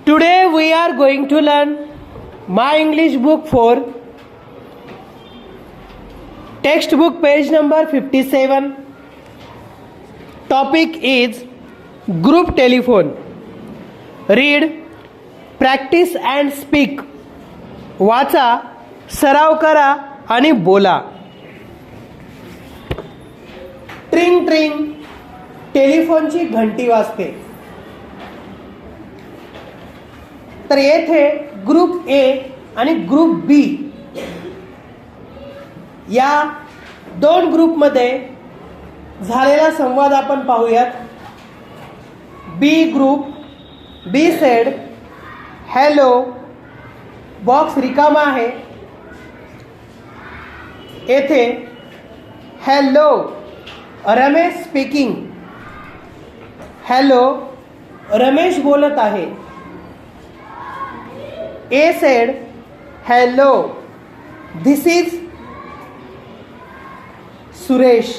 Today we are going to learn My English Book 4, textbook page number 57. Topic is Group Telephone. Read, practice and speak. वाचा, सराव करा आणि बोला. ट्रिंग ट्रिंग, टेलिफोनची घंटी वाजते. तर येथे ग्रुप ए आणि ग्रुप बी या दोन ग्रुपमध्ये झालेला संवाद आपण पाहूयात. B group. B said, hello. बॉक्स रिकामा आहे. येथे hello, Ramesh speaking. Hello, Ramesh बोलत आहे. A said, hello, this is Suresh.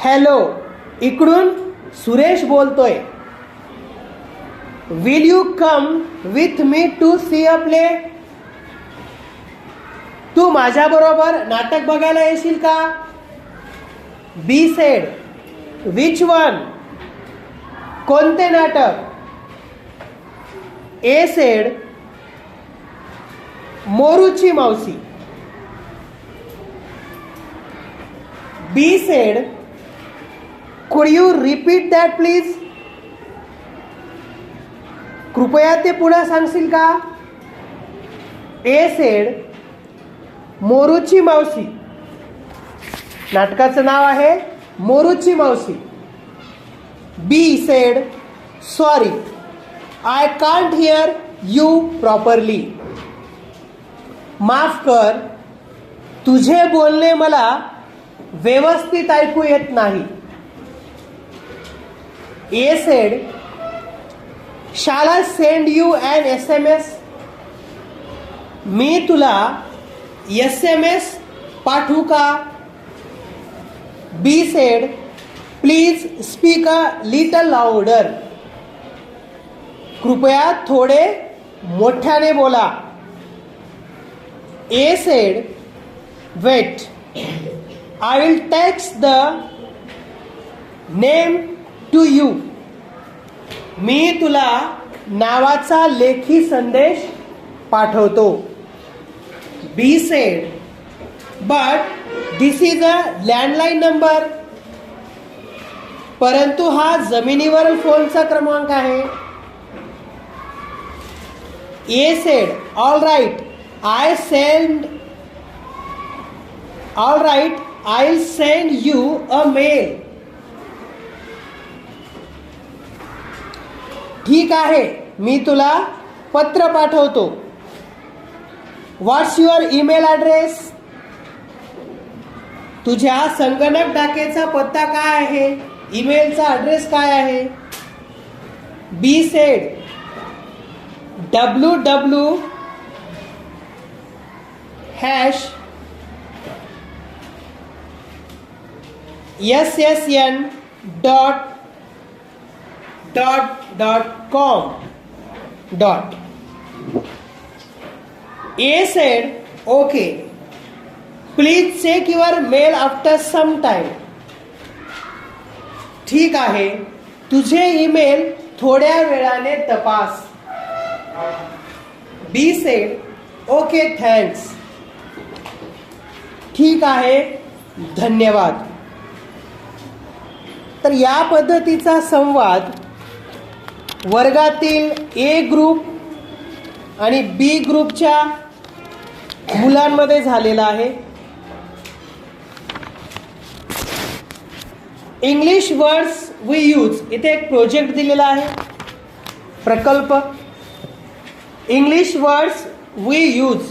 Hello, इकडून सुरेश बोलतोय. Will you come with me to see a play? तू माझ्या बरोबर नाटक बघायला येशील का? B said, which one? कोणते नाटक? A said, Moruchi Mavshi. B said, could you repeat that please? कृपया ते पुन्हा सांगशील का? ए सेड, मोरूची मावशी. नाटकाचं नाव आहे Moruchi Mavshi. B said, sorry, I can't hear you properly. माफ कर, तुझे बोलणे मला व्यवस्थित ऐकू येत नाही. A said, shall I send you an SMS? मी तुला SMS पाठवू का? B said, please speak a little louder. कृपया थोडे मोठ्याने बोला. A said, wait, I will text the name to you. मी तुला नावाचा लेखी संदेश पाठवतो. B said, but this is a landline number. परंतु हा जमिनीवरील फोनचा क्रमांक आहे. A said, all right, I send you a mail. ठीक आहे, मी तुला पत्र पाठवतो. What's your email address? तुझ्या संगणक डाकेचा पत्ता काय आहे? ईमेलचा ॲड्रेस काय आहे? Be said, www /ssn.com. A said, okay, please check your mail after some time. ठीक आहे, तुझे ईमेल थोड्या वेळाने तपास. Be said, okay, thanks. ठीक आहे, धन्यवाद. तर या पद्धतीचा संवाद वर्गातील ए ग्रुप आणि बी ग्रुपच्या मुलांमध्ये झालेला आहे. इंग्लिश वर्ड्स वी यूज, इथे एक प्रोजेक्ट दिलेला आहे, प्रकल्प. English words we use.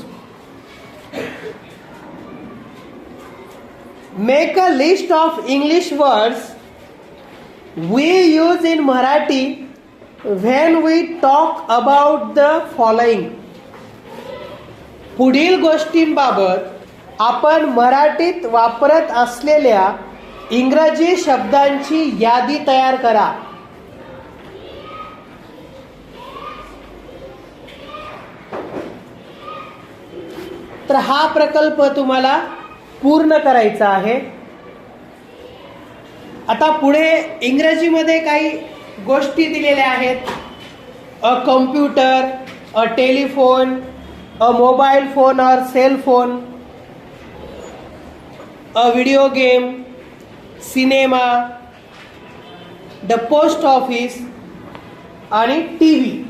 Make a list of English words we use in Marathi when we talk about the following. पुढील गोष्टींबाबत आपण मराठीत वापरत असलेल्या इंग्रजी शब्दांची यादी तयार करा. तर हा प्रकल्प तुम्हाला पूर्ण करायचा आहे. आता पुढे इंग्रजीमध्ये काही गोष्टी दिलेल्या आहेत. A computer, a telephone, a mobile phone or cell phone, a video game, cinema, the post office आणि टी व्ही.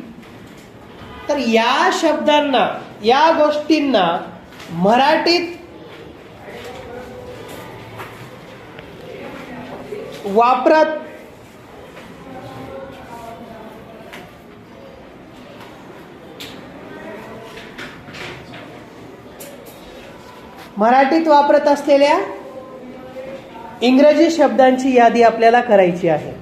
तर या शब्दांना, या गोष्टींना मराठीत वापरात वापरत असलेल्या इंग्रजी शब्दांची यादी आपल्याला करायची आहे.